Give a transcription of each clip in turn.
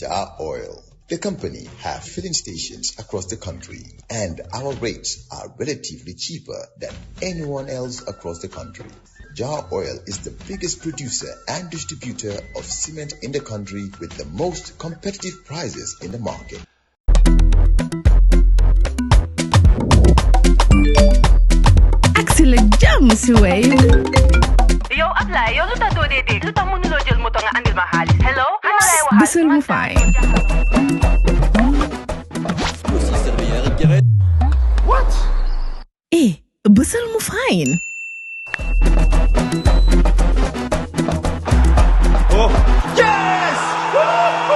Jar Oil. The company have filling stations across the country, and our rates are relatively cheaper than anyone else across the country. Jar Oil is the biggest producer and distributor of cement in the country with the most competitive prices in the market. Axel jam si Wave. Yo, apply. Yo, luta do de. Luta mo nulo jël moto nga andil ma xaalis. Hello? Bisul mu fine. What? Bisul mu fine. Oh, yes!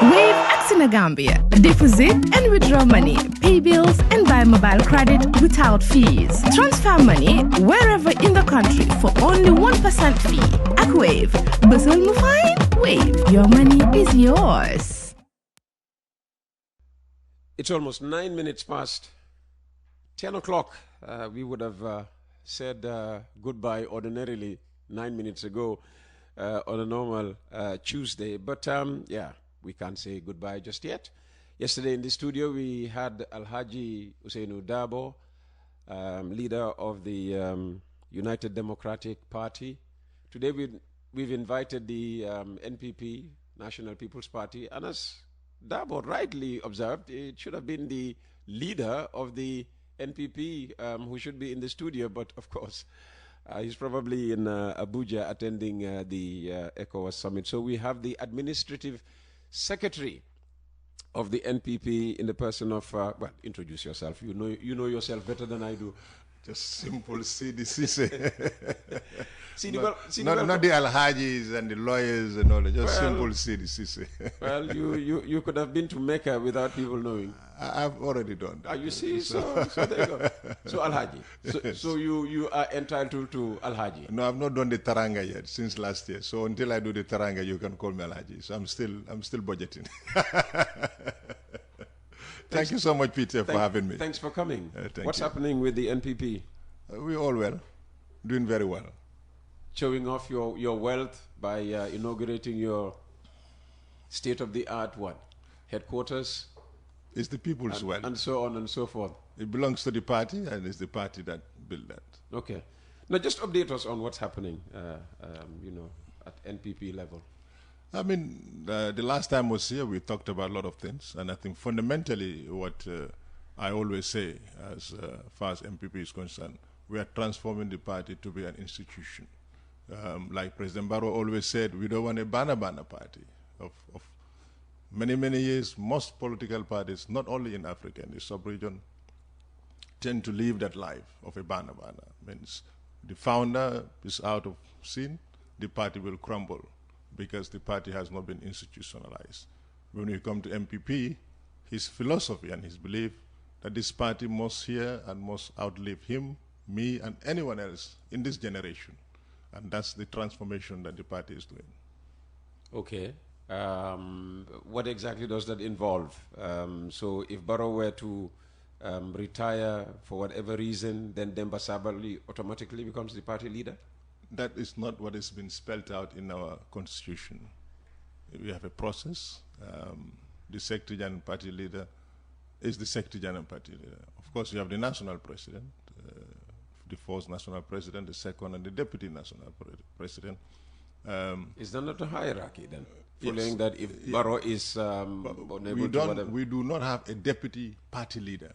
Wave Axina Gambia. Deposit and withdraw money, pay bills and buy mobile credit without fees. Transfer money wherever in the country for only 1% fee. At Wave. Bisul mu fine? Wave. Your money is yours. It's almost 9 minutes past 10 o'clock. We would have said goodbye ordinarily 9 minutes ago on a normal Tuesday. But yeah, we can't say goodbye just yet. Yesterday in the studio, we had Alhaji Usainu Dabo, leader of the United Democratic Party. Today we've invited the NPP, National People's Party, and as Dabo rightly observed, it should have been the leader of the NPP who should be in the studio, but of course he's probably in Abuja attending the ECOWAS summit. So we have the administrative secretary of the NPP in the person of, well, introduce yourself. You know yourself better than I do. Just simple Seedy Ceesay. Seedy, not the Alhajis and the lawyers and all that, just simple Seedy Ceesay. Well, you could have been to Mecca without people knowing. I've already done that. You see, so there you go. So Alhaji. So you are entitled to Alhaji. No, I've not done the Taranga yet since last year. So until I do the Taranga, you can call me Alhaji. So I'm still budgeting. Thank you so much, Peter, for having me. Thanks for coming. What's happening with the NPP? We're all well, doing very well. Showing off your wealth by inaugurating your state-of-the-art headquarters? It's the people's wealth. And so on and so forth. It belongs to the party, and it's the party that built that. Okay. Now, just update us on what's happening, at NPP level. I mean, the last time I was here, we talked about a lot of things, and I think fundamentally what I always say as far as MPP is concerned, we are transforming the party to be an institution. Like President Barrow always said, we don't want a banner party. Of many, many years, most political parties, not only in Africa, in the sub-region, tend to live that life of a banner. Means the founder is out of scene, the party will crumble, because the party has not been institutionalized. When we come to MPP, his philosophy and his belief that this party must hear and must outlive him, me, and anyone else in this generation. And that's the transformation that the party is doing. Okay. What exactly does that involve? So if Barrow were to retire for whatever reason, then Demba Sabali automatically becomes the party leader? That is not what has been spelled out in our constitution. We have a process. The Secretary General Party leader is the Secretary General Party leader. Of course, you have the national president, the first national president, the second, and the deputy national president. Is there not a hierarchy then? Following that, if Barrow is unable to whatever. We do not have a deputy party leader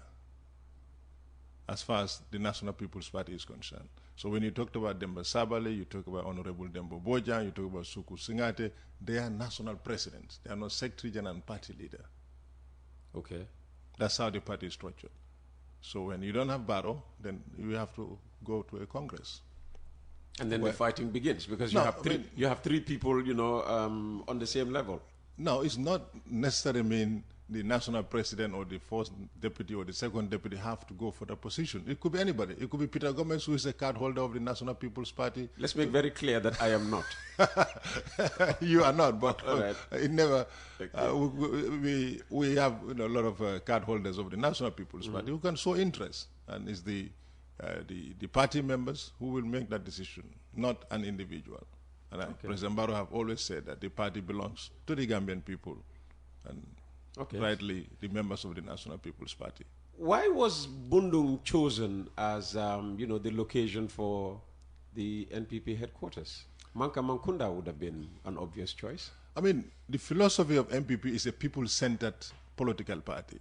as far as the National People's Party is concerned. So when you talked about Demba Sabali, you talk about Honorable Dembo Bojan, you talk about Suku Singate, they are national presidents. They are not secretary general and party leader. Okay. That's how the party is structured. So when you don't have Barrow, then you have to go to a Congress. And then the fighting begins, because you have three people, on the same level. No, it's not necessarily mean the national president or the first deputy or the second deputy have to go for the position. It could be anybody. It could be Peter Gomez, who is a card holder of the National People's Party. Let's make very clear that I am not. You are not, but right. It never. We have a lot of card holders of the National People's Party who can show interest, and it's the party members who will make that decision, not an individual. And President Barrow have always said that the party belongs to the Gambian people, and rightly the members of the National People's Party. Why was Bundung chosen as, the location for the NPP headquarters? Manka Mankunda would have been an obvious choice. I mean, the philosophy of NPP is a people-centered political party.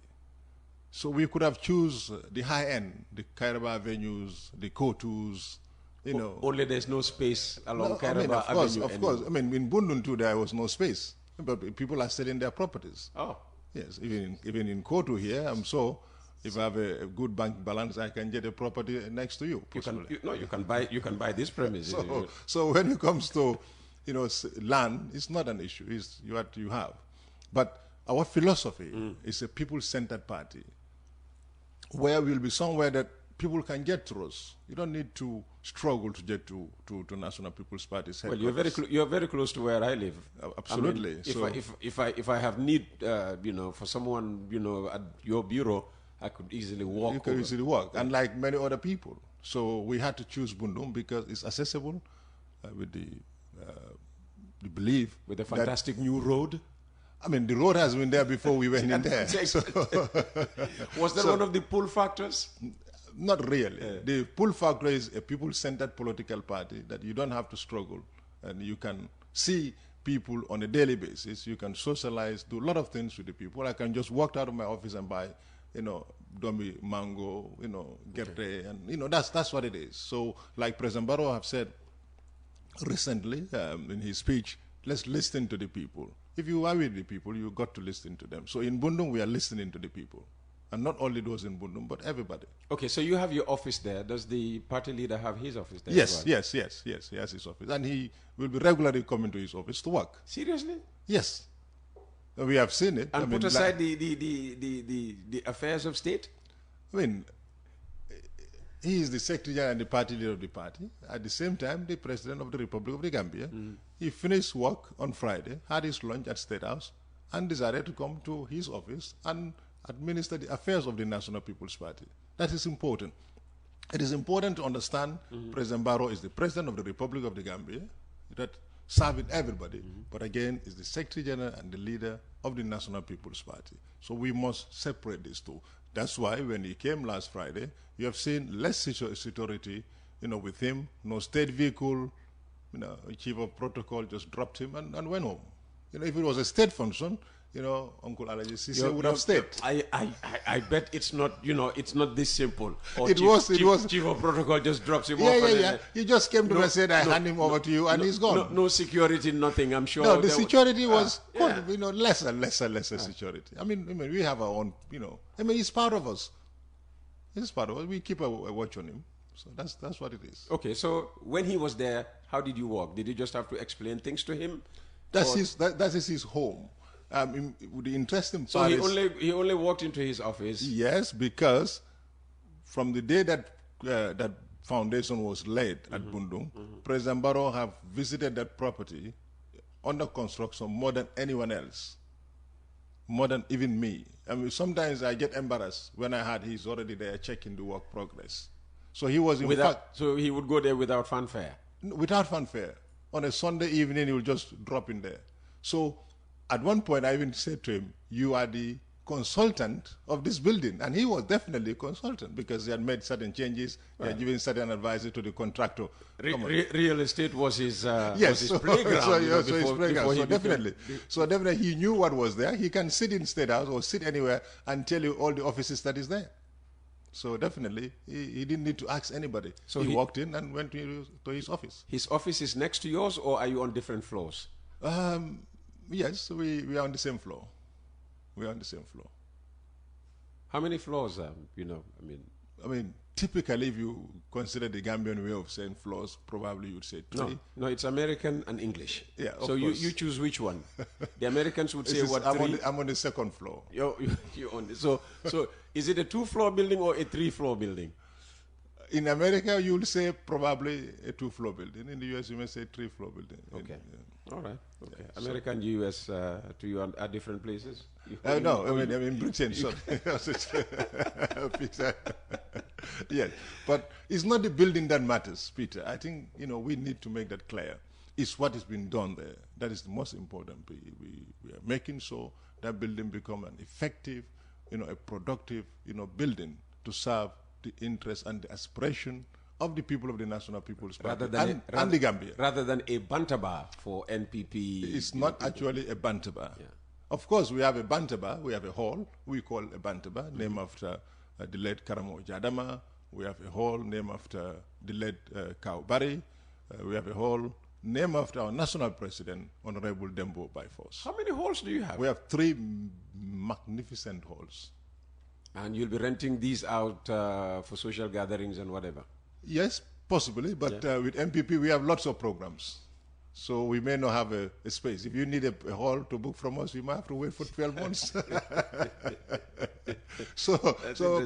So we could have choose the high end, the Kairaba avenues, the Kotus, Only there's no space along Kairaba Avenue. Of course. I mean, in Bundun too, there was no space. But people are selling their properties. Oh. Yes, even in Kotu here, I'm so if I have a good bank balance, I can get a property next to you. You can buy this premise. So when it comes to land, it's not an issue. It's what you have. But our philosophy is a people-centered party, where we'll be somewhere that people can get to us. You don't need to struggle to get to National People's Party's headquarters. Well, you're very close to where I live. Absolutely. I mean, if I have need, for someone, at your bureau, I could easily walk. You could easily walk, unlike many other people. So we had to choose Bundung because it's accessible with the belief. With a fantastic new road. I mean, the road has been there before we went in there. Was that one of the pull factors? Not really. The pull factor is a people-centered political party that you don't have to struggle, and you can see people on a daily basis. You can socialize, do a lot of things with the people. I can just walk out of my office and buy, Domi mango, gerte, and that's what it is. So, like President Barrow have said recently in his speech, let's listen to the people. If you are with the people, you got to listen to them. So in Bundung, we are listening to the people. And not only those in Bundung, but everybody. Okay, so you have your office there. Does the party leader have his office there? Yes. He has his office. And he will be regularly coming to his office to work. Seriously? Yes. We have seen it. And put aside the affairs of state? I mean, he is the secretary general and the party leader of the party. At the same time, the president of the Republic of the Gambia. He finished work on Friday, had his lunch at State House, and decided to come to his office and administer the affairs of the National People's Party. That is important. It is important to understand President Barrow is the president of the Republic of the Gambia, that serving everybody, but again is the secretary general and the leader of the National People's Party. So we must separate these two. That's why when he came last Friday, you have seen less security, with him, no state vehicle, chief of protocol just dropped him and went home. If it was a state function, Uncle Alaji Ceesay would have stayed. I bet it's not, it's not this simple. Or it was. Chief of protocol just drops him off. Yeah. He just came to me and said, I hand him over to you, and he's gone. No security, nothing, I'm sure. No, the security was, lesser security. I mean, we have our own, he's part of us. He's part of us. We keep a watch on him. So that's what it is. Okay, so when he was there, how did you walk? Did you just have to explain things to him? That is his home. The interesting part so he only walked into his office. Yes, because from the day that that foundation was laid at Bundung, President Barrow have visited that property under construction more than anyone else, more than even me. I mean, sometimes I get embarrassed when I heard he's already there checking the work progress. So he was So he would go there without fanfare. Without fanfare. On a Sunday evening, he will just drop in there. So at one point, I even said to him, you are the consultant of this building. And he was definitely a consultant because he had made certain changes, he had given certain advice to the contractor. Real estate was his, yes, was his playground. So definitely he knew what was there. He can sit in State House or sit anywhere and tell you all the offices that is there. So definitely, he didn't need to ask anybody. So he walked in and went to his office. His office is next to yours, or are you on different floors? Yes, we are on the same floor. We are on the same floor. How many floors? I mean, typically, if you consider the Gambian way of saying floors, probably you'd say 3. No, it's American and English. Yeah. So you choose which one. The Americans would say what? 3? I'm on the second floor. You're on the, so is it a 2-floor building or a 3-floor building? In America, you will say probably a 2-floor building. In the US, you may say 3-floor building. Okay. All right. Okay. Yeah, America and US to you are different places? No, I mean Britain. So yes, but it's not the building that matters, Peter. I think we need to make that clear. is what is being done there. That is the most important. We are making sure that building become an effective, a productive, building to serve the interests and the aspiration of the people of the National People's Party and the Gambia. Rather than a bantabar for NPP. It's not actually a bantabar. Yeah. Of course, we have a bantabar. We have a hall we call a bantabar, named after the late Karamo Jadama. We have a hall named after the late Kao Barry. We have a hall named after our national president, Honorable Dembo by Force. How many halls do you have? We have 3 magnificent halls. And you'll be renting these out for social gatherings and whatever? Yes, possibly, but with NPP we have lots of programs. So we may not have a space. If you need a hall to book from us, you might have to wait for 12 months. so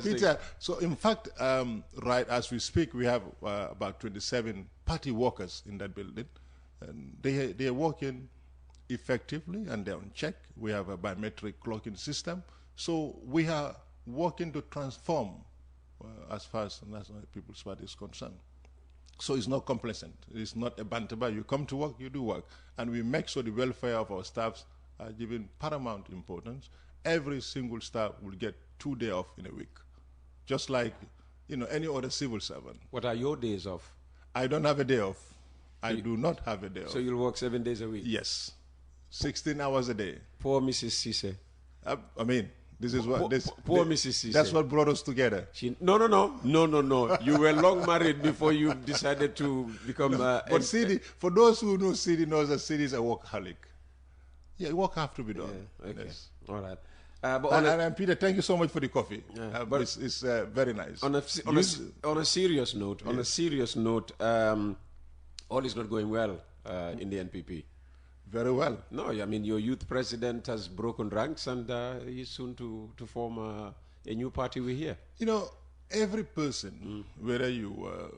Peter, in fact, right as we speak, we have about 27 party workers in that building. And they are working effectively and they're on check. We have a biometric clocking system. So we are working to transform as far as the National People's Party is concerned. So it's not complacent. It's not a bantabar. You come to work, you do work. And we make sure the welfare of our staffs are given paramount importance. Every single staff will get 2 days off in a week, just like any other civil servant. What are your days off? I don't have a day off. I do not have a day off. So you'll work 7 days a week? Yes. 16 hours a day. Poor Mrs. Ceesay. I mean, this is what poor Mrs. Ceesay. That's what brought us together. No. You were long married before you decided to become. But Seedy, for those who know Seedy, knows that Seedy is a workaholic. Yeah, work have to be done. Yeah, okay. Yes. All right. And Peter, thank you so much for the coffee. Yeah, but it's very nice. On a serious note, all is not going well in the NPP. Very well. No, I mean, your youth president has broken ranks and he's soon to form a new party, we hear. Every person, whether you are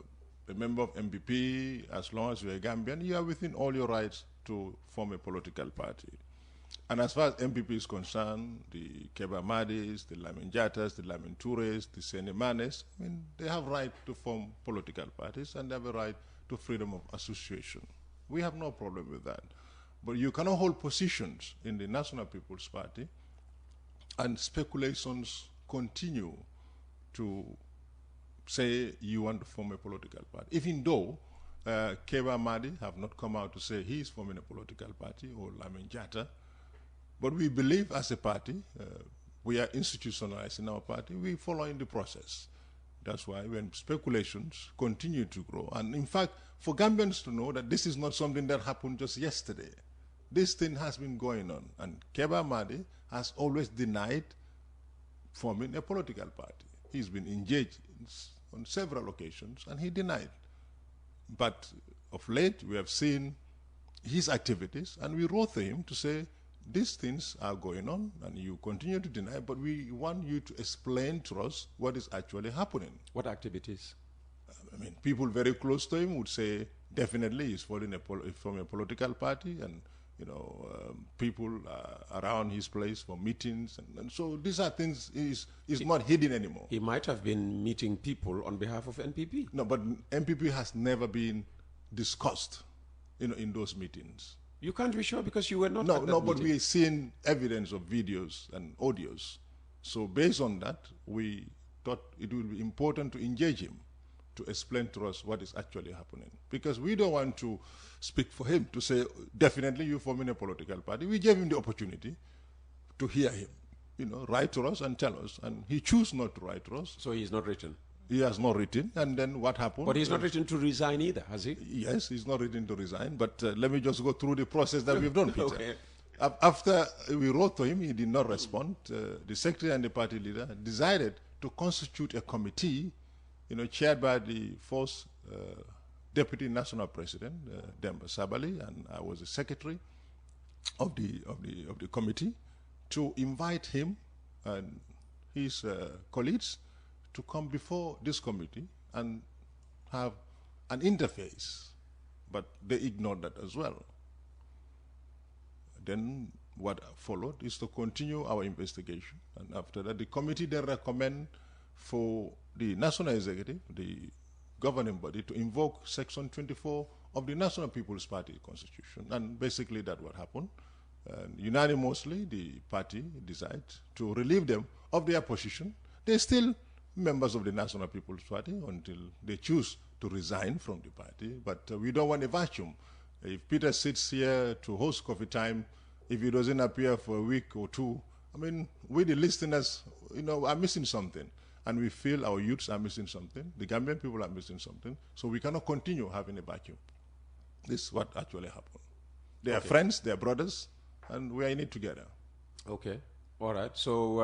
a member of NPP, as long as you're a Gambian, you are within all your rights to form a political party. And as far as NPP is concerned, the Keba Madis, the Lamin Jatas, the Lamin Toures, the Senemanes, they have right to form political parties and they have a right to freedom of association. We have no problem with that. But you cannot hold positions in the National People's Party and speculations continue to say you want to form a political party. Even though Keba Madi have not come out to say he is forming a political party, or Lamin Jata, but we believe as a party, we are institutionalized in our party, we follow in the process. That's why when speculations continue to grow, and in fact, for Gambians to know that this is not something that happened just yesterday. This thing has been going on, and Keba Madi has always denied forming a political party. He's been engaged on several occasions, and he denied. But of late, we have seen his activities, and we wrote to him to say, these things are going on, and you continue to deny, but we want you to explain to us what is actually happening. What activities? People very close to him would say, definitely he's from a political party, and people around his place for meetings, and so these are things is not hidden anymore. He might have been meeting people on behalf of NPP. No, but NPP has never been discussed, in those meetings. You can't be sure because you were not. No, but we're seeing evidence of videos and audios. So based on that, we thought it would be important to engage him to explain to us what is actually happening. Because we don't want to speak for him to say, definitely you're forming a political party. We gave him the opportunity to hear him, write to us and tell us. And he chose not to write to us. So he's not written? He has not written. And then what happened? But he's not written to resign either, has he? Yes, he's not written to resign. But let me just go through the process that we've done, Peter. Okay. After we wrote to him, he did not respond. The secretary and the party leader decided to constitute a committee, chaired by the first deputy national president, Demba Sabali, and I was the secretary of the committee, to invite him and his colleagues to come before this committee and have an interface, but they ignored that as well. Then what followed is to continue our investigation, and after that the committee then recommend for the National Executive, the governing body, to invoke Section 24 of the National People's Party constitution. And basically that's what happened. And unanimously, the party decided to relieve them of their position. They're still members of the National People's Party until they choose to resign from the party. But we don't want a vacuum. If Peter sits here to host coffee time, if he doesn't appear for a week or two, I mean, we the listeners, are missing something. And we feel our youths are missing something. The Gambian people are missing something. So we cannot continue having a vacuum. This is what actually happened. They are friends, they are brothers, and we are in it together. Okay. All right. So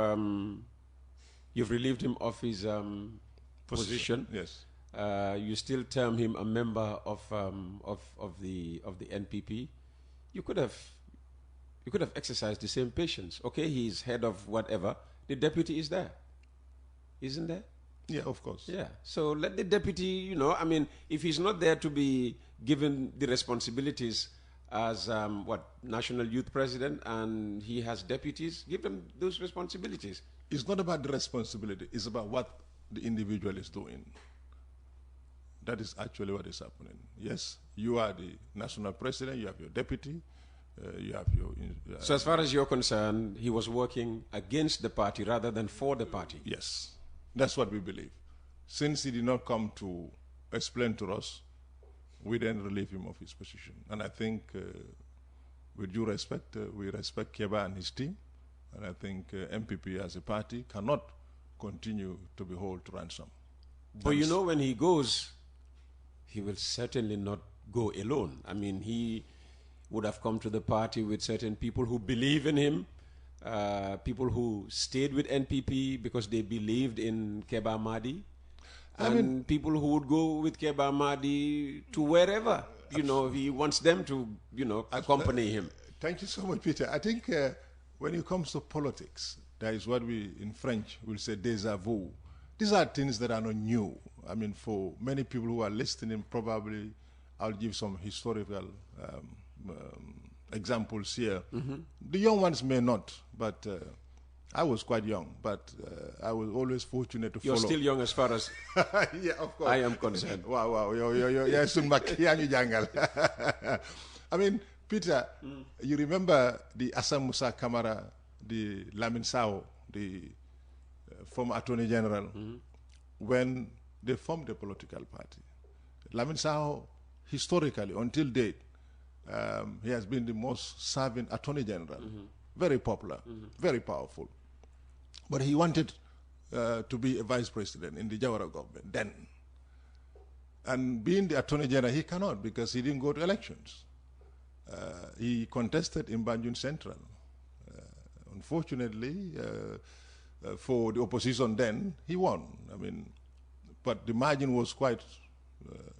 you've relieved him of his position. Yes. You still term him a member of the NPP. You could have exercised the same patience. Okay, he's head of whatever. The deputy is there, isn't there? Yeah, of course. Yeah. So let the deputy, if he's not there to be given the responsibilities as national youth president, and he has deputies, give them those responsibilities. It's not about the responsibility. It's about what the individual is doing. That is actually what is happening. Yes, you are the national president, you have your deputy, you have your... So as far as you're concerned, he was working against the party rather than for the party? Yes, that's what we believe. Since he did not come to explain to us, we then relieve him of his position. And I think, with due respect, we respect Keba and his team, and I think NPP as a party cannot continue to be held to ransom. But when he goes, he will certainly not go alone. I mean, he would have come to the party with certain people who believe in him, people who stayed with NPP because they believed in Keba Mahdi, and people who would go with Keba Mahdi to wherever, he wants them to, accompany him. Thank you so much, Peter. I think when it comes to politics, that is what we, in French, will say déjà vu. These are things that are not new. I mean, for many people who are listening, probably I'll give some historical examples here. Mm-hmm. The young ones may not, but I was quite young, but I was always fortunate to follow. You're still young as far as yeah, of course. I am concerned. Wow. I mean, Peter, you remember the Assam Musa Kamara, the Lamin Sao, the former Attorney General, when they formed a political party. Lamin Sao, historically, until date, he has been the most serving Attorney General. Very popular, very powerful. But he wanted to be a vice president in the Jawara government then. And being the Attorney General, he cannot because he didn't go to elections. He contested in Banjul Central. Unfortunately, for the opposition then, he won. I mean, but the margin was quite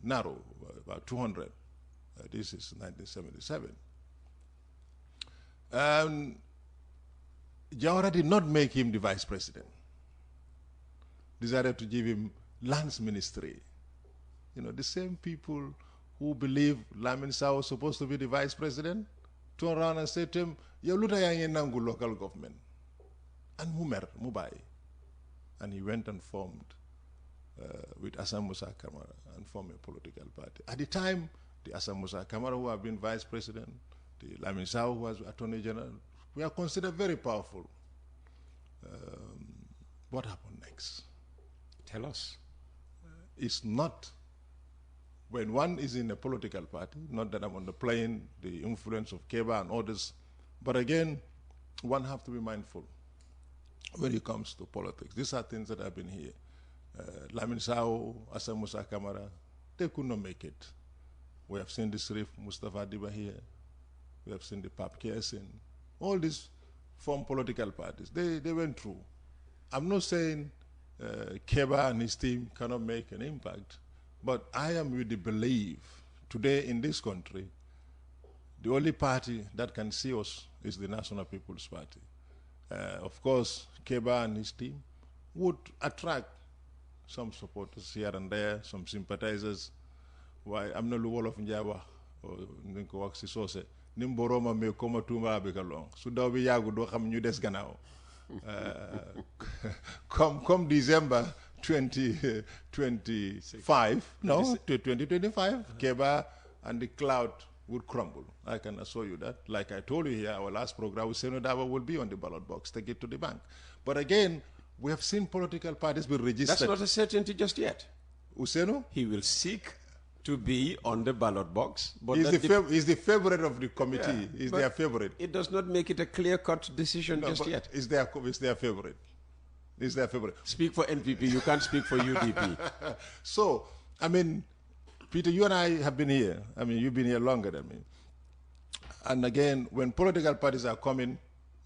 narrow, about 200. This is 1977. Jawara did not make him the vice president. Decided to give him lands ministry. The same people who believe Lamin Sao was supposed to be the vice president turn around and say to him, "Ya luta yang nangu local government." And Mubai. And he went and formed with Assam Musa Kamara and formed a political party. At the time, the Assam Musa Kamara, who have been vice president, the Lamin Sao, who was attorney general, we are considered very powerful. What happened next? Tell us. It's not, when one is in a political party, not that I'm underplaying the influence of Keba and others, but again, one have to be mindful when it comes to politics. These are things that have been here. Lamin Sao, Assam Musa Kamara, they could not make it. We have seen the Sharif Mustafa Diba here. We have seen the Pap Kesin. All these form political parties. They went through. I'm not saying Keba and his team cannot make an impact, but I am with the belief today in this country, the only party that can see us is the National People's Party. Of course, Keba and his team would attract some supporters here and there, some sympathizers. Why I'm not Wolof Njawa or Ninko Waxi Sose. Nimboroma me koma tumba bekalong. Sudaw bi yagu do xam ñu des gannaaw. Come December 2025, Keba and the cloud would crumble. I can assure you that. Like I told you here, our last program, Sona will be on the ballot box, take it to the bank. But again, we have seen political parties be registered. That's not a certainty just yet. Useno? He will seek to be on the ballot box. But he's the favorite of the committee. Yeah, he's their favorite. It does not make it a clear-cut decision just yet. It's their favorite. It's their favorite. Speak for NPP. You can't speak for UDP. So, I mean, Peter, you and I have been here. I mean, you've been here longer than me. And again, when political parties are coming,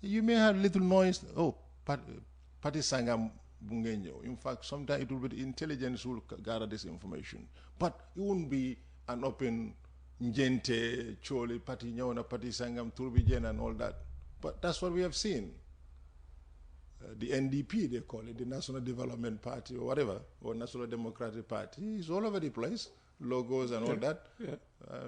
you may have little noise. Oh, party sangam bungenyo. In fact, sometimes it will be the intelligence who will gather this information. But it won't be an open njente, choli, party nyona, party sangam, turbijen and all that. But that's what we have seen. The NDP, they call it, the National Development Party or whatever, or National Democratic Party, is all over the place. Logos and all that. Yeah.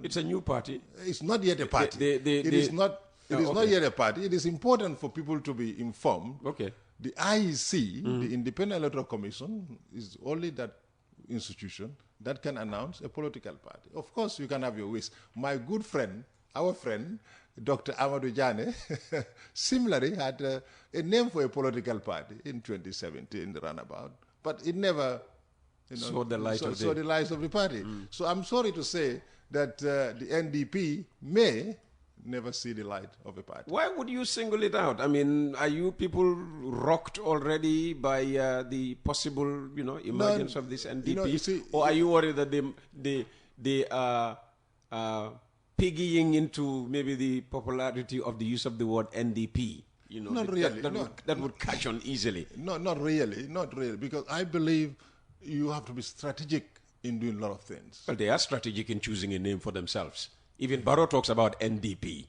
It's a new party. It's not yet a party. It is not yet a party. It is important for people to be informed. Okay. The IEC, the Independent Electoral Commission, is only that institution that can announce a political party. Of course, you can have your wish. My good friend, our friend, Dr. Amadou Jane, similarly had a name for a political party in 2017, the runabout, but it never saw the light of the party. So I'm sorry to say that the NDP may never see the light of a party. Why would you single it out? I mean, are you people rocked already by the possible, emergence of this NDP? Or are you worried that they are piggying into maybe the popularity of the use of the word NDP? Not really. That would catch on easily. No, not really, because I believe you have to be strategic in doing a lot of things. Well, they are strategic in choosing a name for themselves. Even Barrow talks about NDP.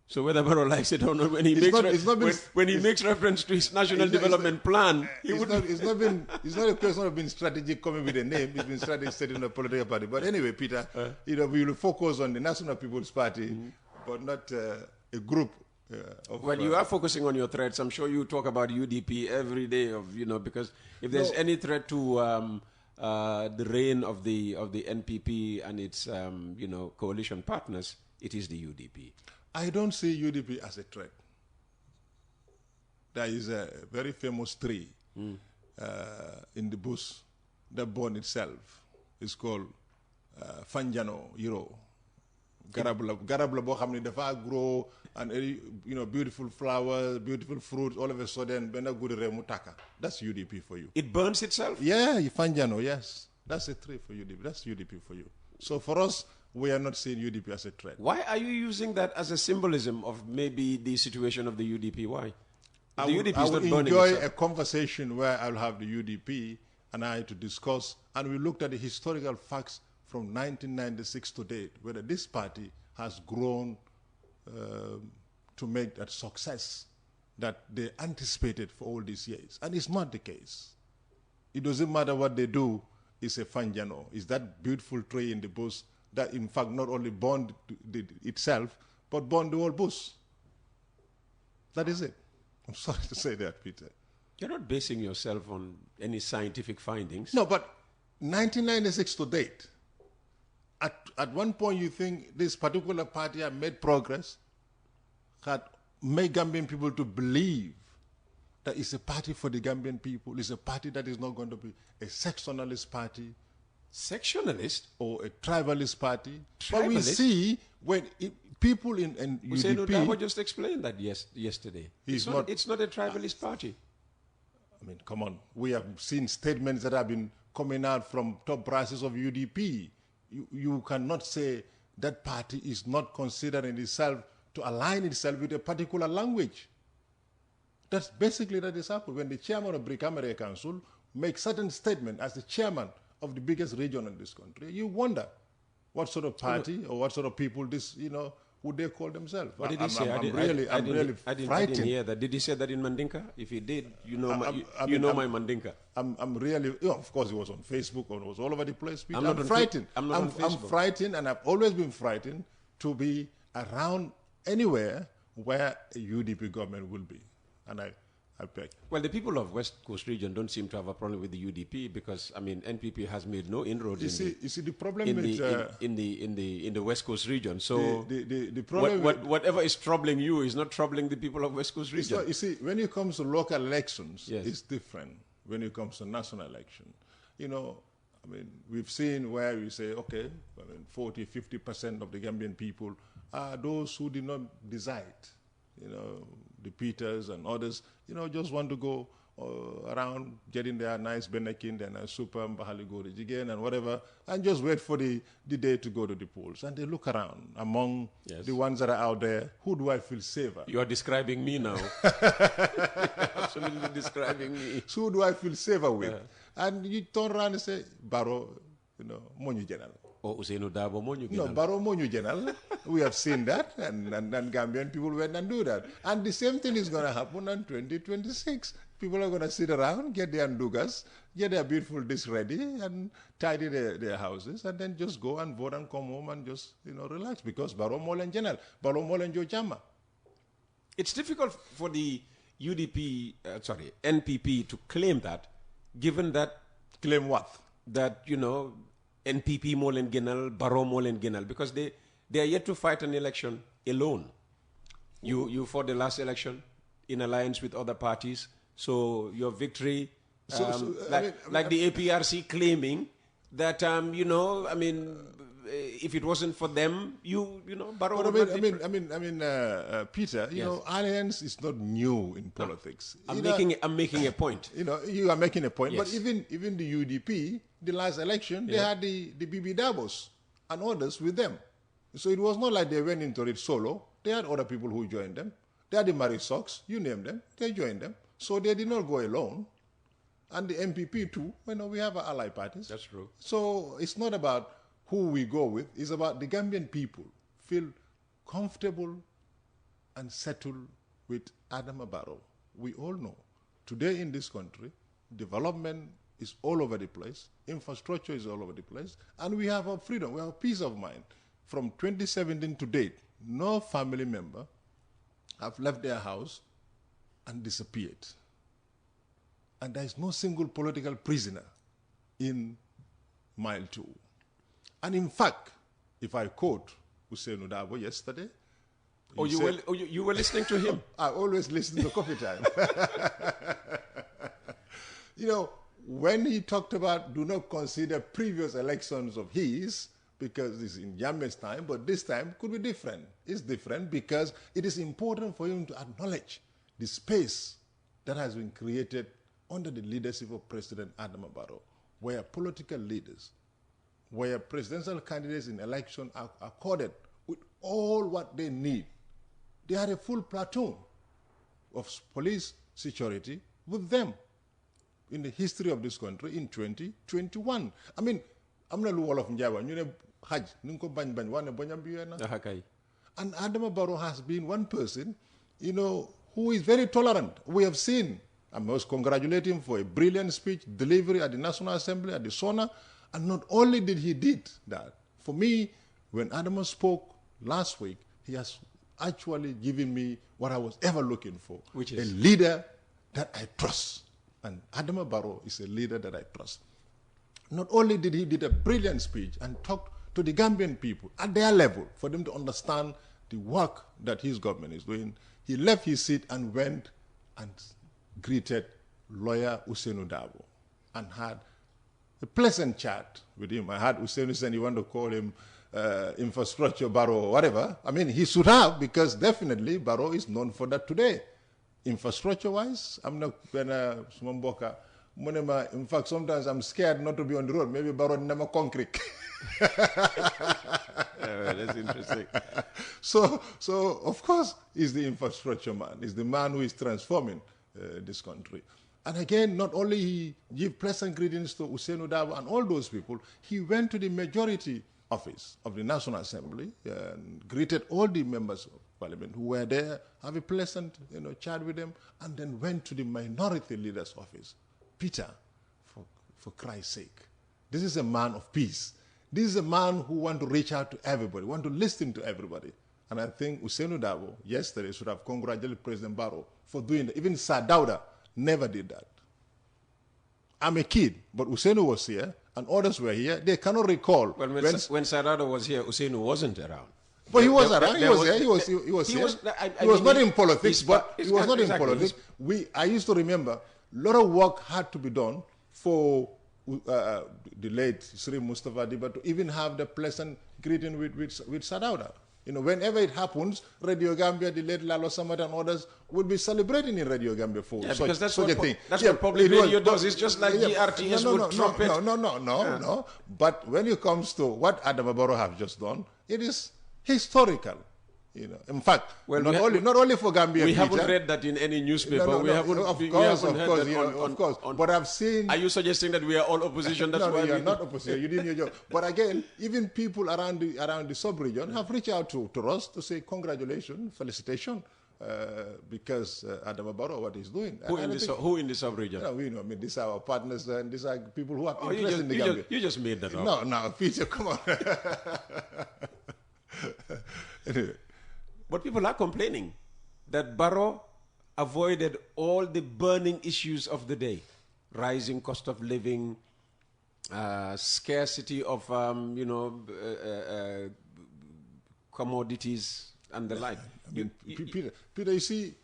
So whether Barrow likes it or not, when he makes reference to his national development plan, it's not a question of being strategic coming with a name. It's been strategic setting a political party. But anyway, Peter, we will focus on the National People's Party, but not a group. You are focusing on your threats. I'm sure you talk about UDP every day, because if there's any threat to the reign of the NPP and its coalition partners, it is the UDP. I don't see UDP as a threat. There is a very famous tree in the bush that born itself. It's called Fanjano Yiro. Garabla bo xamni dafa grow and beautiful flowers, beautiful fruits, all of a sudden bena good remu taka. That's UDP for you. It burns itself? Yeah, Fanjano, yes. That's a tree for UDP. That's UDP for you. So for us, we are not seeing UDP as a threat. Why are you using that as a symbolism of maybe the situation of the UDP? Why? I would enjoy a conversation where I'll have the UDP and I to discuss, and we looked at the historical facts from 1996 to date, whether this party has grown to make that success that they anticipated for all these years. And it's not the case. It doesn't matter what they do, it's a fanjano. It's that beautiful tree in the bush that in fact not only bond itself, but bond the whole bush. That is it. I'm sorry to say that, Peter. You're not basing yourself on any scientific findings. No, but 1996 to date, at one point you think this particular party had made progress, had made Gambian people to believe that it's a party for the Gambian people, it's a party that is not going to be a sectionalist party. Sectionalist? Or a tribalist party. Tribalist? But we see when people in UDP... Dabo just explained that yesterday. It's not a tribalist party. I mean, come on. We have seen statements that have been coming out from top brasses of UDP. You cannot say that party is not considering itself to align itself with a particular language. That's basically that is happening. When the chairman of Bricamere Council makes certain statement as the chairman of the biggest region in this country, you wonder what sort of party or what sort of people this, would they call themselves? What did he say? I'm really frightened. I didn't hear that. Did he say that in Mandinka? If he did, my Mandinka. I'm really, of course, it was on Facebook or it was all over the place. I'm frightened. I'm frightened, and I've always been frightened to be around anywhere where a UDP government will be. And I beg. Well, the people of West Coast region don't seem to have a problem with the UDP because, I mean, NPP has made no inroads You see, the problem in the West Coast region. So the problem whatever is troubling you is not troubling the people of West Coast region. You see, when it comes to local elections, Yes. it's different. When it comes to national election, you know, I mean, we've seen where we say, okay, 40, 50% of the Gambian people are those who did not decide. You know, the Peters and others, you know, just want to go around getting their nice benekin, their nice super Mbahaligori again and whatever, and just wait for the day to go to the polls. And they look around among the ones that are out there, who do I feel safer? You are describing me now. Absolutely describing me. So who do I feel safer with? And you turn around and say, Baro, you know, Monyu General. Or Usainu Dabo Monyu No, Baro Monyu General. We have seen that, and Gambian people went and do that. And the same thing is going to happen in 2026. People are going to sit around, get their ndugas, get their beautiful dish ready, and tidy their houses, and then just go and vote and come home and just, you know, relax. Because Baro Molen General, Baro Molen Jojama. It's difficult for the NPP to claim that, given that... Claim what? That, you know, NPP Molen Genal, Baro Molen Genal, because they are yet to fight an election alone. You fought the last election in alliance with other parties, so your victory, like the APRC claiming that, you know, I mean, if it wasn't for them, you know, Baro. Peter, you know, alliance is not new in politics. I'm making a point. You know, you are making a point. Yes. But even the UDP, the last election, they had the BB Davos and others with them. So it was not like they went into it solo. They had other people who joined them. They had the Mary Sox, you name them. They joined them. So they did not go alone. And the MPP too. You know, we have our ally parties. That's true. So it's not about who we go with. It's about the Gambian people feel comfortable and settled with Adama Barrow. We all know today in this country, development is all over the place, infrastructure is all over the place, and we have our freedom, we have peace of mind. From 2017 to date, no family member have left their house and disappeared. And there is no single political prisoner in Mile 2. And in fact, if I quote Usainu Dabo yesterday, you were listening to him? I always listen to Coffee Time. You know, when he talked about do not consider previous elections of his, because it's in Yame's time, but this time could be different. It's different because it is important for him to acknowledge the space that has been created under the leadership of President Adama Barrow, where political leaders, where presidential candidates in election are accorded with all what they need. They had a full platoon of police security with them in the history of this country in 2021. I mean, I'm not Wall of Njawa, you know, Hajj, Nunko Banban, one Bonyambiana. And Adama Barrow has been one person, you know, who is very tolerant. We have seen, I must congratulate him for a brilliant speech delivery at the National Assembly, at the Sona. And not only did he did that, for me, when Adama spoke last week, he has actually given me what I was ever looking for. Which is? A leader that I trust. And Adama Barrow is a leader that I trust. Not only did he did a brilliant speech and talked to the Gambian people at their level for them to understand the work that his government is doing, he left his seat and went and greeted lawyer Usainu Dabo and had a pleasant chat with him. I had Usainu saying you want to call him infrastructure Barrow or whatever. I mean, he should have, because definitely Barrow is known for that today. Infrastructure-wise, I'm not going to Sumamboka. In fact, sometimes I'm scared not to be on the road. Maybe Barrow never concrete. That's interesting. So of course, he's the infrastructure man. He's the man who is transforming this country. And again, not only he gave pleasant greetings to Usainu Dabo and all those people, he went to the majority office of the National Assembly and greeted all the members of Parliament who were there, have a pleasant chat with them, and then went to the minority leader's office. Peter, for Christ's sake, this is a man of peace. This is a man who wants to reach out to everybody, want to listen to everybody. And I think Usainu Dabo yesterday should have congratulated President Barrow for doing that. Even Sir Dauda never did that. I'm a kid, but Ousseynou was here and others were here. They cannot recall. Well, when Sadado was here, Ousseynou wasn't around. But he was around. He was there. He was here. He was not in politics, but he was not in politics. I used to remember a lot of work had to be done for the late Sri Mustafa Diba to even have the pleasant greeting with Sadauda. You know, whenever it happens, Radio Gambia, the late Lalo Samad and others would be celebrating in Radio Gambia for because that's such what, a thing. That's what public radio does. It's just like GRTS would trumpet. No. But when it comes to what Adama Barrow have just done, it is historical. You know, in fact, not only for Gambia. We haven't read that in any newspaper. Of course. But I've seen. Are you suggesting that we are all opposition? That's why you're not opposition. You did your job. But again, even people around the sub-region have reached out to us to say congratulations, felicitation, because Adama Barrow, what he's doing. Who in the sub-region? We know. I mean, these are our partners, and these are people who have interest in the Gambia. You just made that up. No, Peter, come on. Anyway. But people are complaining that Barrow avoided all the burning issues of the day. Rising cost of living, scarcity of, commodities and the like. Peter, you see,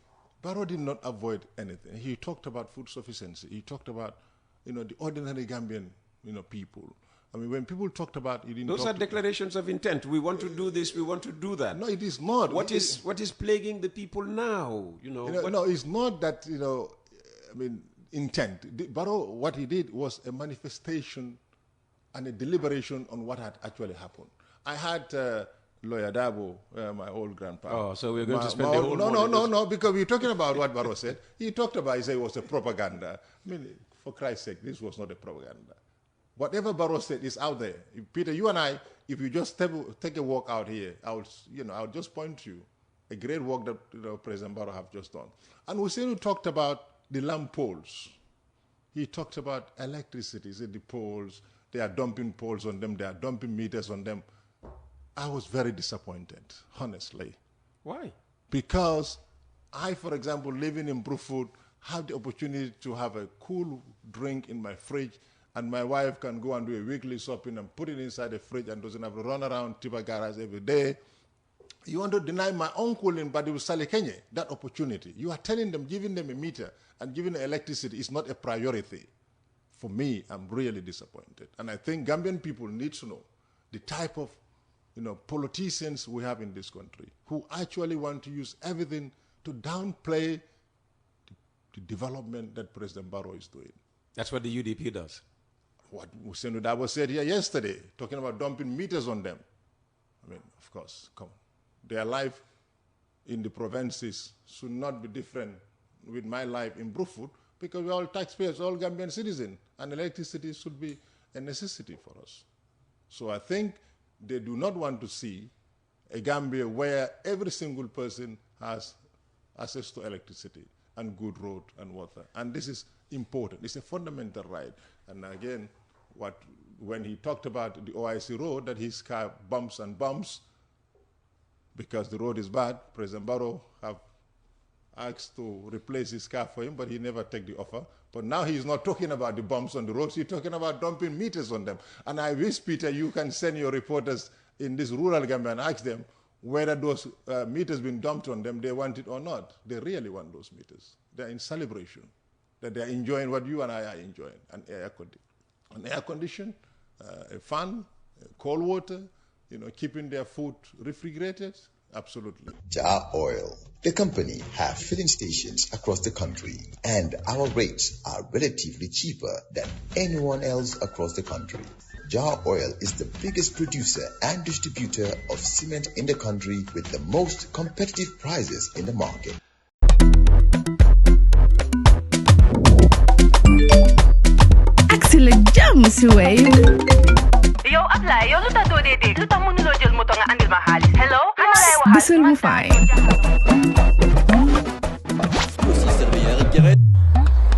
Barrow did not avoid anything. He talked about food sufficiency. He talked about, the ordinary Gambian, people. I mean, when people talked about... Those are declarations of intent. We want to do this, we want to do that. No, it is not. What is plaguing the people now? No, it's not that, intent. Barrow, what he did was a manifestation and a deliberation on what had actually happened. I had Lawyer Dabo, my old grandpa. Oh, so we're going to spend the whole morning... No, because we're talking about what Barrow said. He talked about, he said it was a propaganda. I mean, for Christ's sake, this was not a propaganda. Whatever Barrow said is out there. Peter, you and I, if you just take a walk out here, I'll just point to you a great work that President Barrow have just done. And Ousseynou talked about the lamp poles. He talked about electricity. He said the poles, they are dumping poles on them, they are dumping meters on them. I was very disappointed, honestly. Why? Because I, for example, living in Bruford, have the opportunity to have a cool drink in my fridge, and my wife can go and do a weekly shopping and put it inside the fridge and doesn't have to run around Tiba Garage every day. You want to deny my uncle in Badiou Salikenye that opportunity. You are telling them, giving them a meter and giving them electricity is not a priority. For me, I'm really disappointed. And I think Gambian people need to know the type of politicians we have in this country who actually want to use everything to downplay the development that President Barrow is doing. That's what the UDP does. What Ousseynou Dabo said here yesterday, talking about dumping meters on them. I mean, of course, come on. Their life in the provinces should not be different with my life in Bruford, because we're all taxpayers, all Gambian citizens, and electricity should be a necessity for us. So I think they do not want to see a Gambia where every single person has access to electricity and good road and water. And this is important. It's a fundamental right. And again, when he talked about the OIC road, that his car bumps and bumps because the road is bad, President Barrow have asked to replace his car for him, but he never take the offer. But now he's not talking about the bumps on the roads, he's talking about dumping meters on them. And I wish, Peter, you can send your reporters in this rural Gambia and ask them whether those meters been dumped on them, they want it or not. They really want those meters. They're in celebration, that they're enjoying what you and I are enjoying, an air condition, a fan, cold water, keeping their food refrigerated. Absolutely. Jar Oil, the company, have filling stations across the country, and our rates are relatively cheaper than anyone else across the country. Jar Oil is the biggest producer and distributor of cement in the country with the most competitive prices in the market. Excellent jam, Suwaid. Yo, apply. Yo, luta do dede. Luta mo nulo jël moto nga andil ma xaalis. Hello? Busel mu fay.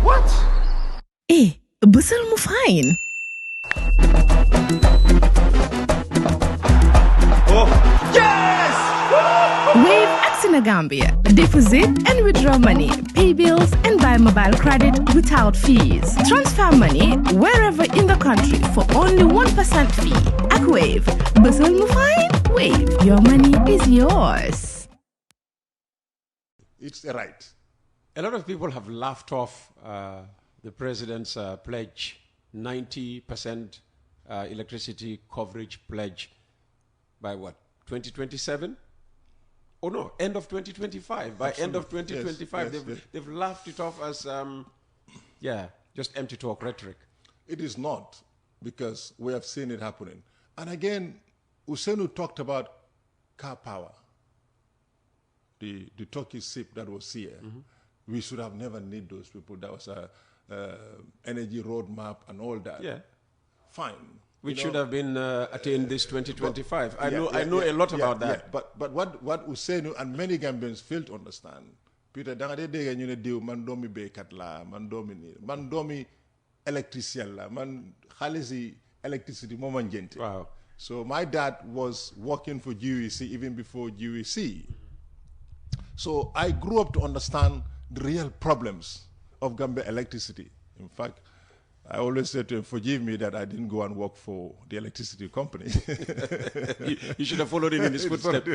What? Busel mu fine. Oh, yes! Wave Accent Gambia. Deposit and withdraw money, pay bills and buy mobile credit without fees. Transfer money wherever in the country for only 1% fee. Ak Wave. Bustle mu fine? Wave. Your money is yours. It's a right. A lot of people have laughed off the president's pledge, 90% electricity coverage pledge by what, 2027? Oh no, end of 2025. By Absolutely. end of 2025, Yes, yes. they've laughed it off as, just empty talk rhetoric. It is not, because we have seen it happening. And again, Usenu talked about car power, the Turkish ship that was here. We should have never need those people. That was a energy roadmap and all that. Yeah. Fine. Which You should know, have been attained this 2025. I know yeah, a lot about that. Yeah. But what Usenu and many Gambians fail to understand, Peter, danga de dega ñu ne diw man doomi béykat la, man doomi electrician la, man xaalisi electricity moo ma njënte. Wow. So my dad was working for GUEC even before GUEC. So I grew up to understand the real problems of Gambia electricity. In fact, I always said to him, forgive me that I didn't go and work for the electricity company. You should have followed him in his footsteps.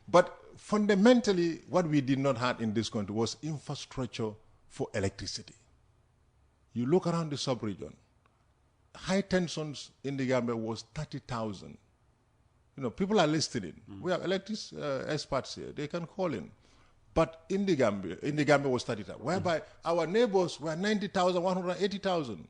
But fundamentally, what we did not have in this country was infrastructure for electricity. You look around the sub-region, high tensions in the Gambia was 30,000. You know, people are listening. We have electric experts here. They can call in. But in the Gambia was 30,000, whereby our neighbors were 90,000, 180,000,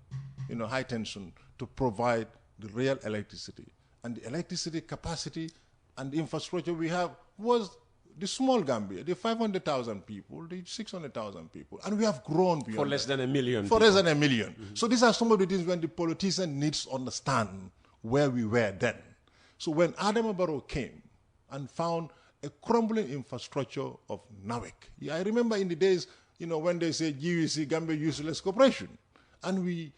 you know, high tension to provide the real electricity. And the electricity capacity and the infrastructure we have was the small Gambia, the 500,000 people, the 600,000 people. And we have grown beyond For less than a million. For less than a million. So these are some of the things when the politician needs to understand where we were then. So when Adam Barrow came and found a crumbling infrastructure of NAWEC. Yeah, I remember in the days, you know, when they say GUEC, Gambia Useless Corporation. And we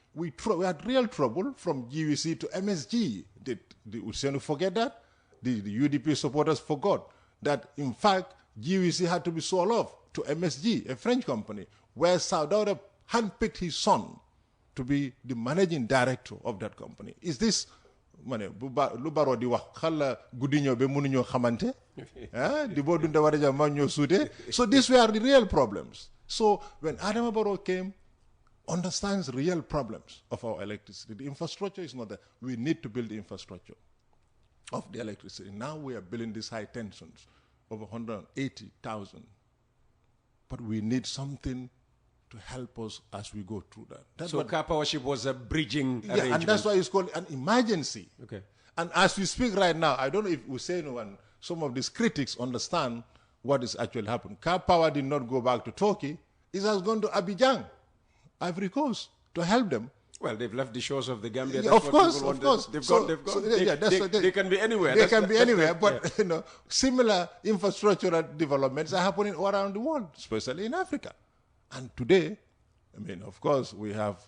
had real trouble from GUEC to MSG. Did Usenu forget that? The UDP supporters forgot that, in fact, GUEC had to be sold off to MSG, a French company, where Saudara handpicked his son to be the managing director of that company. Is this lu baro di wax xala gudiño be mënuñoo xamante di bo dunda wara jam ma ñoo suute. So these were the real problems. So when Adam Barrow came, understands real problems of our electricity. The infrastructure is not there. We need to build the infrastructure of the electricity. Now we are building these high tensions over 180,000. But we need something to help us as we go through that. That's So what car powership was a bridging arrangement. and that's why it's called an emergency. Okay. And as we speak right now, I don't know if Usenu and some of these critics understand what is actually happening. Car power did not go back to Turkey. It has gone to Abidjan, Ivory Coast, to help them. Well, they've left the shores of the Gambia. Yeah, That's of what course, people of wanted. course. They've So- gone. so, yeah, that's what They can be anywhere. They can be anywhere, but you know, similar infrastructural developments are happening all around the world, especially in Africa. And today, I mean, of course, we have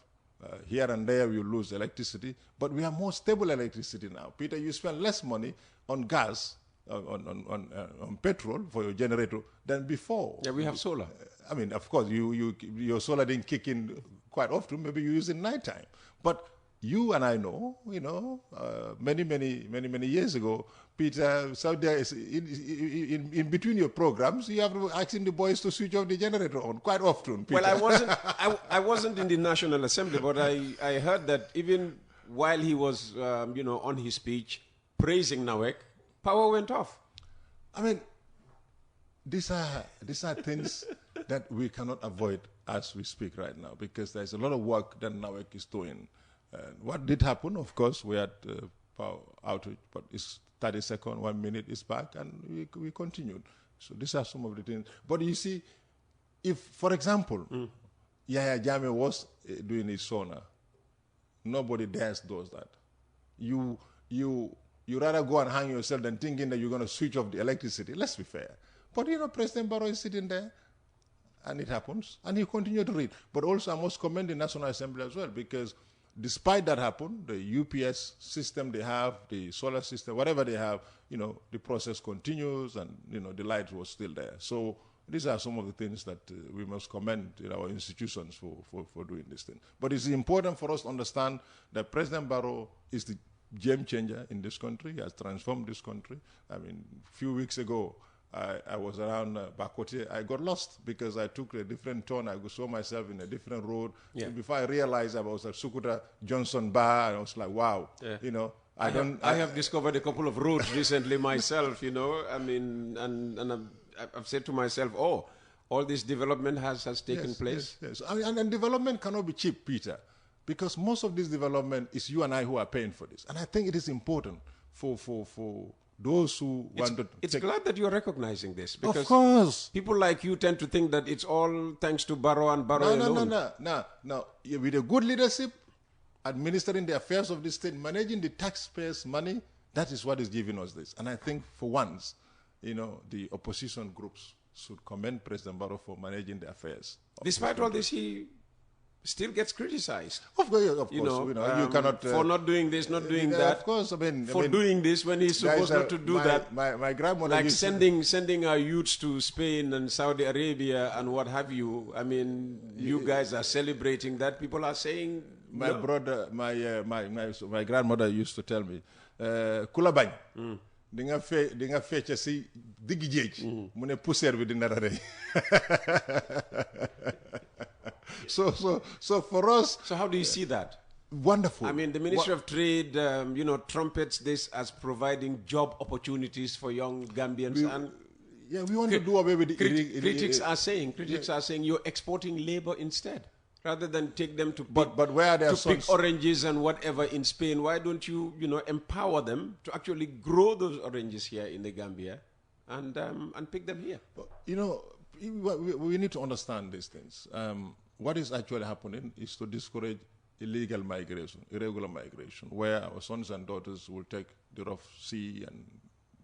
here and there we lose electricity, but we have more stable electricity now. Peter, you spend less money on gas, on petrol for your generator than before. Yeah, we have solar. I mean, of course, your solar didn't kick in quite often. Maybe you use it nighttime. But you and I know, you know, many years ago, Peter, so there is in between your programs, you have to asking the boys to switch off the generator on quite often. Peter. Well, I wasn't in the National Assembly, but I heard that even while he was, on his speech praising NAWEC, power went off. I mean, these are things that we cannot avoid as we speak right now, because there's a lot of work that NAWEC is doing. What did happen? Of course, we had power outage, but it's 30 seconds, 1 minute is back, and we continued. So these are some of the things. But you see, if, for example, Yahya Jammeh was doing his Sona, nobody dares does that. You rather go and hang yourself than thinking that you're going to switch off the electricity. Let's be fair. But you know, President Barrow is sitting there, and it happens, and he continued to read. But also, I must commend the National Assembly as well, because despite that happen, the UPS system they have, the solar system, whatever they have, the process continues, and the light was still there. So these are some of the things that we must commend our institutions for doing this thing. But it's important for us to understand that President Barrow is the game changer in this country. He has transformed this country. I mean, a few weeks ago, I was around Bakote. I got lost because I took a different turn. I saw myself in a different road. Yeah. Before I realized I was at Sukuta Johnson Bar, and I was like, wow, I have discovered a couple of roads recently myself, I mean, and I've said to myself, all this development has taken place. Yes. And development cannot be cheap, Peter, because most of this development is you and I who are paying for this. And I think it is important for those who want to... It's glad that you're recognizing this, because of course, people like you tend to think that it's all thanks to Barrow and Barrow alone. No. With a good leadership, administering the affairs of the state, managing the taxpayers' money, that is what is giving us this. And I think for once, the opposition groups should commend President Barrow for managing the affairs. Despite all this, he still gets criticized. Of course, you cannot... for not doing this, not doing that. Of course, doing this when he's supposed not to do that. My grandmother like sending our youths to Spain and Saudi Arabia and what have you. I mean, you guys are celebrating that. People are saying... My brother, my grandmother used to tell me, Kulabany, di nga fecc si diggi géej mu ne poussière bi dina rey. So for us... So how do you see that? Wonderful. I mean, the Ministry of Trade, trumpets this as providing job opportunities for young Gambians. We want to do away with the... Critics are saying you're exporting labor instead. Rather than take them to pick, but where are their pick oranges and whatever in Spain, why don't you, empower them to actually grow those oranges here in the Gambia and pick them here? But, we need to understand these things. What is actually happening is to discourage illegal migration, irregular migration, where our sons and daughters will take the rough sea and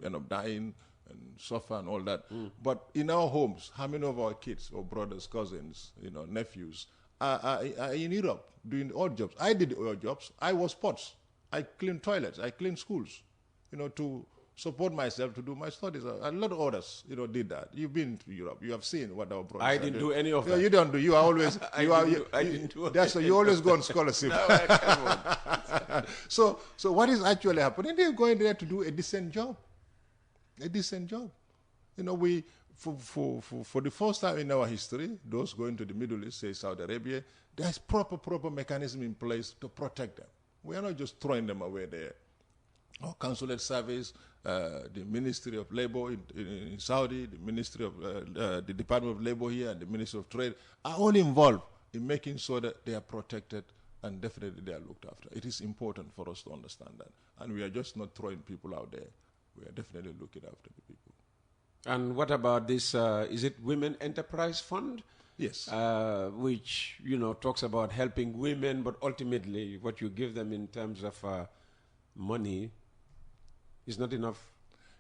end up dying and suffer and all that. But in our homes, how many of our kids or brothers, cousins, nephews, are in Europe doing odd jobs? I did odd jobs. I was pots. I cleaned toilets. I cleaned schools, to support myself to do my studies. A lot of others, did that. You've been to Europe. You have seen what our brothers I didn't do any of that. You don't do. You are always... I didn't do that's why you always go on scholarship. No, come on. So what is actually happening? They're going there to do a decent job. A decent job. We... For the first time in our history, those going to the Middle East, say Saudi Arabia, there's proper mechanism in place to protect them. We are not just throwing them away there. Our consulate service, the Ministry of Labor in Saudi, the Ministry of the Department of Labor here, and the Ministry of Trade are all involved in making sure that they are protected and definitely they are looked after. It is important for us to understand that. And we are just not throwing people out there. We are definitely looking after the people. And what about this, is it Women Enterprise Fund? Yes. Which, talks about helping women, but ultimately what you give them in terms of money is not enough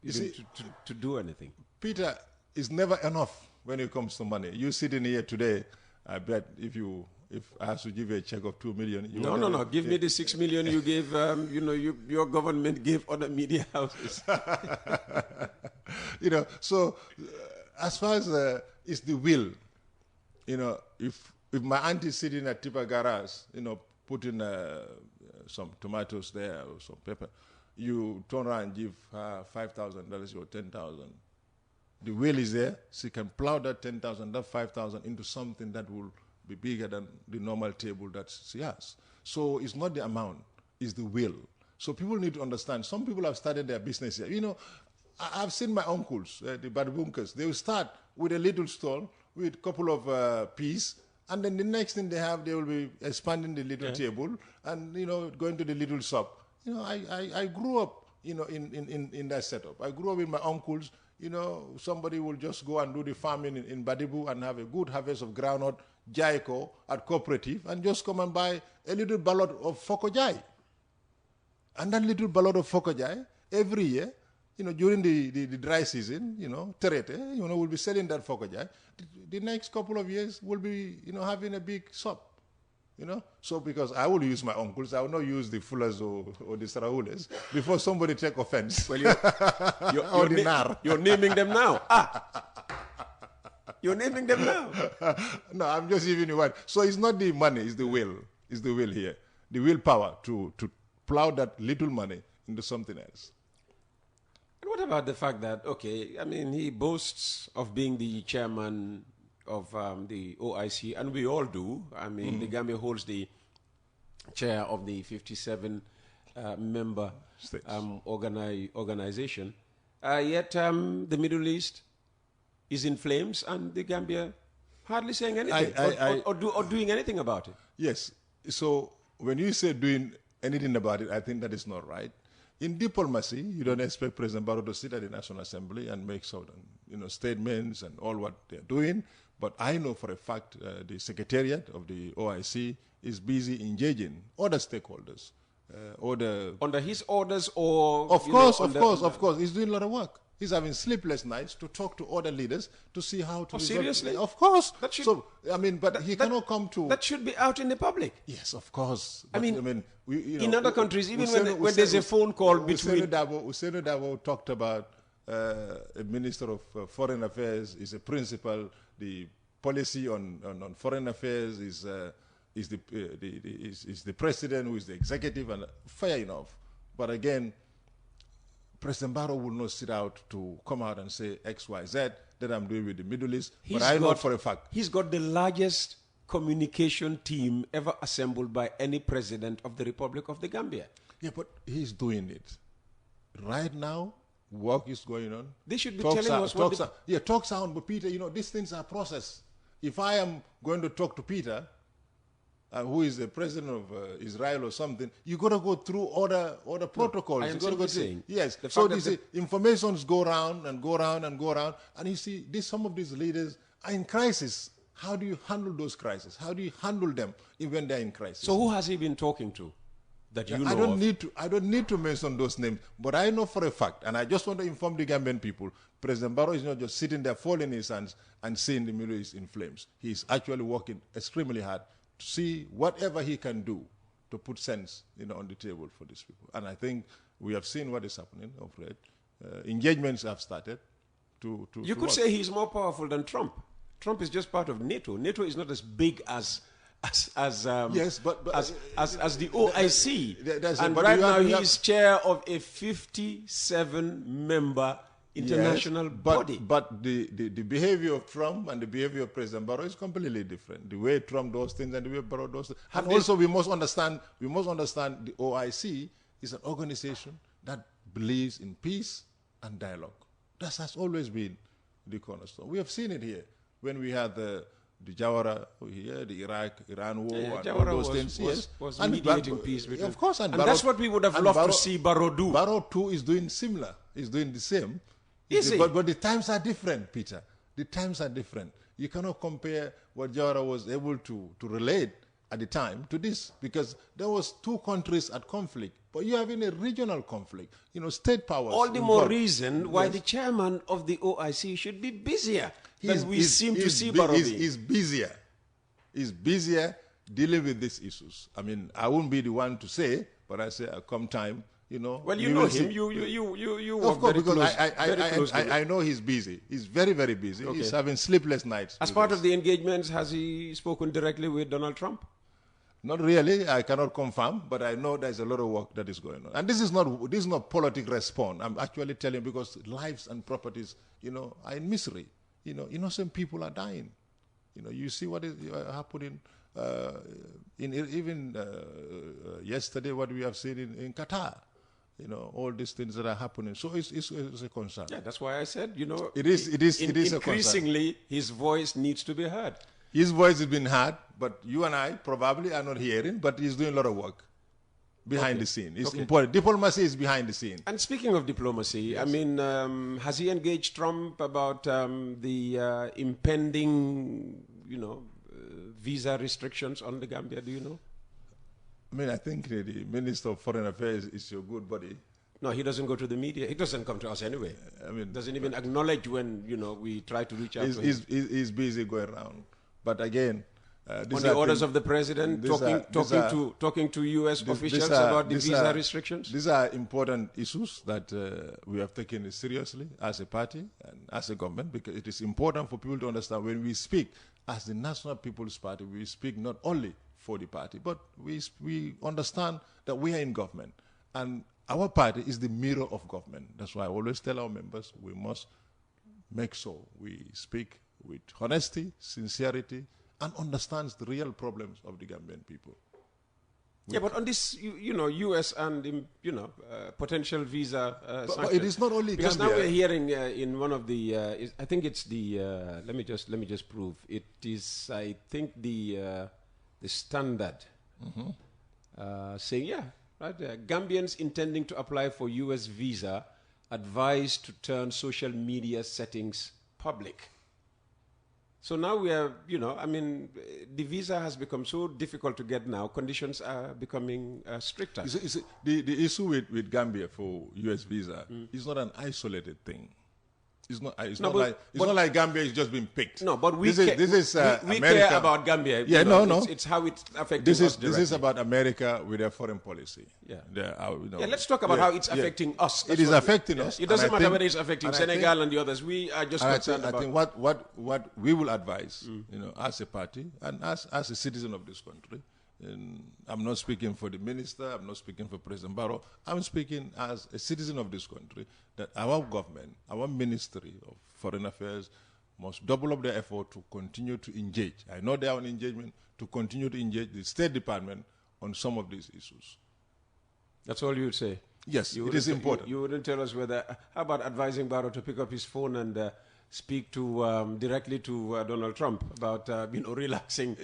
to do anything. Peter, it's never enough when it comes to money. You sitting here today, I bet if I have to give you a check of 2 million... No. Give me the 6 million you gave, your government gave other media houses. So as far as it's the will, if my aunt is sitting at Tipa Garage, putting some tomatoes there or some pepper, you turn around and give her $5,000 or $10,000. The will is there. She can plow that $10,000, that $5,000 into something that will be bigger than the normal table that she has. So it's not the amount, it's the will. So people need to understand. Some people have started their business here. I've seen my uncles, the Badbunkers. They will start with a little stall with a couple of peas, and then the next thing they will be expanding the little table and, going to the little shop. I grew up, in that setup. I grew up with my uncles. Somebody will just go and do the farming in Badibu and have a good harvest of groundnut, Jaiko at cooperative, and just come and buy a little ballot of Fokojai. And that little ballot of Fokojai, every year, during the dry season, Terete, we'll be selling that Fokojai. The next couple of years, we'll be, having a big shop, You know, so because I will use my uncles, I will not use the Fullers or the Saraules before somebody take offense. Well, you're naming them now. You're naming them now. No, I'm just giving you one. So it's not the money, it's the will. It's the will here. The willpower to plow that little money into something else. And what about the fact that, okay, I mean, he boasts of being the chairman of the OIC, and we all do. I mean, the Gambia holds the chair of the 57-member organization. Yet the Middle East is in flames, and the Gambia hardly saying anything or doing anything about it. Yes. So when you say doing anything about it, I think that is not right. In diplomacy, you don't expect President Barrow to sit at the National Assembly and make certain, statements and all what they're doing. But I know for a fact the Secretariat of the OIC is busy engaging other stakeholders. Under his orders or... Of course. He's doing a lot of work. He's having sleepless nights to talk to other leaders to see how to... seriously? Of course. That should, he cannot come to... That should be out in the public. Yes, of course. But, in other countries, even when there's a phone call between... Usainu Dabo talked about a Minister of Foreign Affairs is a principal. The policy on foreign affairs is the president, who is the executive, and fair enough. But again, President Barrow will not sit out to come out and say X, Y, Z that I'm doing with the Middle East. But I know for a fact. He's got the largest communication team ever assembled by any president of the Republic of the Gambia. Yeah, but he's doing it. Right now, work is going on. They should be telling us what... Talks sound, but Peter, these things are processed. If I am going to talk to Peter, who is the president of Israel or something, you got to go through other protocols. You got to go saying. Yes. So these informations go around and go around and go around, and you see, some of these leaders are in crisis. How do you handle those crises? How do you handle them when they're in crisis? So who has he been talking to? That you know I don't need to mention those names, but I know for a fact, and I just want to inform the Gambian people, President Barrow is not just sitting there folding his hands and seeing the Middle East in flames. He's actually working extremely hard to see whatever he can do to put sense, on the table for these people. And I think we have seen what is happening of late. Engagements have started to You could say he's more powerful than Trump. Trump is just part of NATO. NATO is not as big as the OIC. And right now he's chair of a 57-member international body. But the behavior of Trump and the behavior of President Barrow is completely different. The way Trump does things and the way Barrow does things. And also we must understand the OIC is an organization that believes in peace and dialogue. That has always been the cornerstone. We have seen it here when we had the Jawara here, the Iran war, and all those things. Was mediating peace between. Of course, and that's what we would have loved to see Barrow do. Barrow too is doing similar. He's doing the same. But the times are different, Peter. The times are different. You cannot compare what Jawara was able to relate at the time to this, because there was two countries at conflict, but you have in a regional conflict, state powers. All the more reason why the chairman of the OIC should be busier than we seem to see Barrow being. He's busier. He's busier dealing with these issues. I mean, I won't be the one to say, but I say, come time, Well, you know him. You work very close. I know he's busy. He's very, very busy. Okay. He's having sleepless nights. As part of the engagements, has he spoken directly with Donald Trump? Not really. I cannot confirm, but I know there's a lot of work that is going on. And this is not political response. I'm actually telling you, because lives and properties, are in misery. Innocent people are dying. You see what is happening even yesterday, what we have seen in Qatar. All these things that are happening. So it's a concern. Yeah, that's why I said, it is a concern. Increasingly, his voice needs to be heard. His voice has been heard, but you and I probably are not hearing, but he's doing a lot of work behind the scene. It's important. Diplomacy is behind the scene. And speaking of diplomacy, yes. I mean, has he engaged Trump about the impending, visa restrictions on the Gambia? Do you know? I mean, I think the Minister of Foreign Affairs is your good buddy. No, he doesn't go to the media. He doesn't come to us anyway. I mean, doesn't even acknowledge when we try to reach out to him. He's busy going around. But again, On the orders of the president, talking to U.S. officials about the visa restrictions? These are important issues that we have taken seriously as a party and as a government, because it is important for people to understand when we speak as the National People's Party, we speak not only for the party, but we understand that we are in government. And our party is the mirror of government. That's why I always tell our members we must make sure we speak with honesty, sincerity, and understands the real problems of the Gambian people. Yeah, but on this, U.S. and, potential visa sanctions. But it is not only because Gambia. Now we're hearing in one of the, I think it's the, let me just prove. It is, I think, the Standard saying, Gambians intending to apply for U.S. visa advised to turn social media settings public. So now we are, the visa has become so difficult to get now. Conditions are becoming stricter. The issue with Gambia for U.S. visa is not an isolated thing. It's not like Gambia is just being picked. No, but we America. Care about Gambia. Yeah, It's how it's affecting us directly. This is about America with their foreign policy. Yeah. Let's talk about how it's affecting us. It is affecting us. It doesn't matter whether it's affecting Senegal and the others. We are just concerned about. I think what we will advise, as a party and as a citizen of this country. And I'm not speaking for the minister, I'm not speaking for President Barrow, I'm speaking as a citizen of this country, that our government, our Ministry of Foreign Affairs must double up their effort to continue to engage. I know they are on engagement, to continue to engage the State Department on some of these issues. That's all you would say? Yes, it is important. You wouldn't tell us how about advising Barrow to pick up his phone and speak to directly to Donald Trump about relaxing?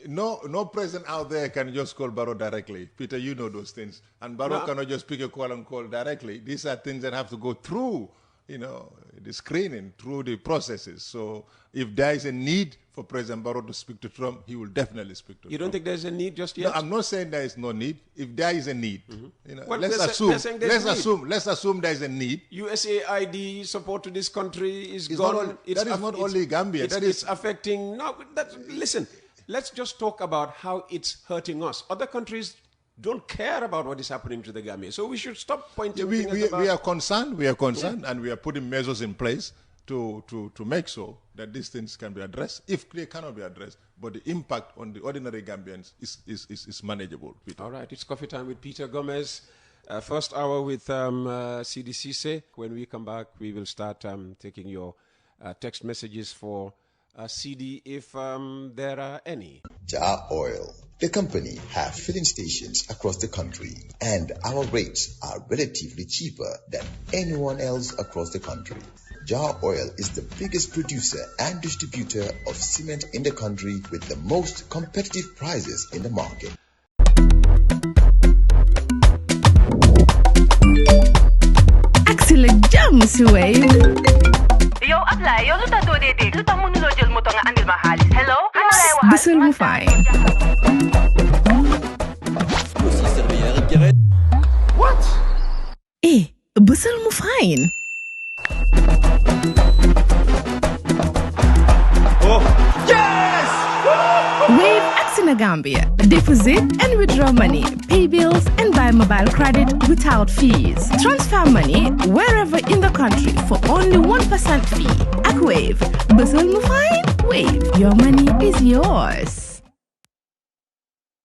No president out there can just call Barrow directly. Peter, you know those things. And Barrow cannot just pick a call and call directly. These are things that have to go through, the screening, through the processes. So if there is a need for President Barrow to speak to Trump, he will definitely speak to Trump. You don't think there's a need just yet? No, I'm not saying there is no need. If there is a need, Well, let's assume there is a need. USAID support to this country is gone. That is not only Gambia. It's affecting. No, listen. Let's just talk about how it's hurting us. Other countries don't care about what is happening to the Gambia, so we should stop pointing. We are concerned. We are concerned, and we are putting measures in place to make sure that these things can be addressed. If they cannot be addressed, but the impact on the ordinary Gambians is manageable. Peter. All right, it's coffee time with Peter Gomez. First hour with Seedy Ceesay. When we come back, we will start taking your text messages for Seedy, if there are any. Jar Oil, the company, have filling stations across the country, and our rates are relatively cheaper than anyone else across the country. Jar Oil is the biggest producer and distributor of cement in the country with the most competitive prices in the market. Excellent jam, Suway. Yo, apply. Yo, luta do de de. Luta mo nulo jël moto nga andil ma xaalis. Hello? Ano lay waxal? Bisul mu fine. What? Bisul mu fine. Oh, yes! Wave Axina Gambia. Deposit and withdraw money, pay bills and buy mobile credit without fees. Transfer money wherever in the country for only 1% fee. At Wave. Bisul mu fine? Wave. Your money is yours.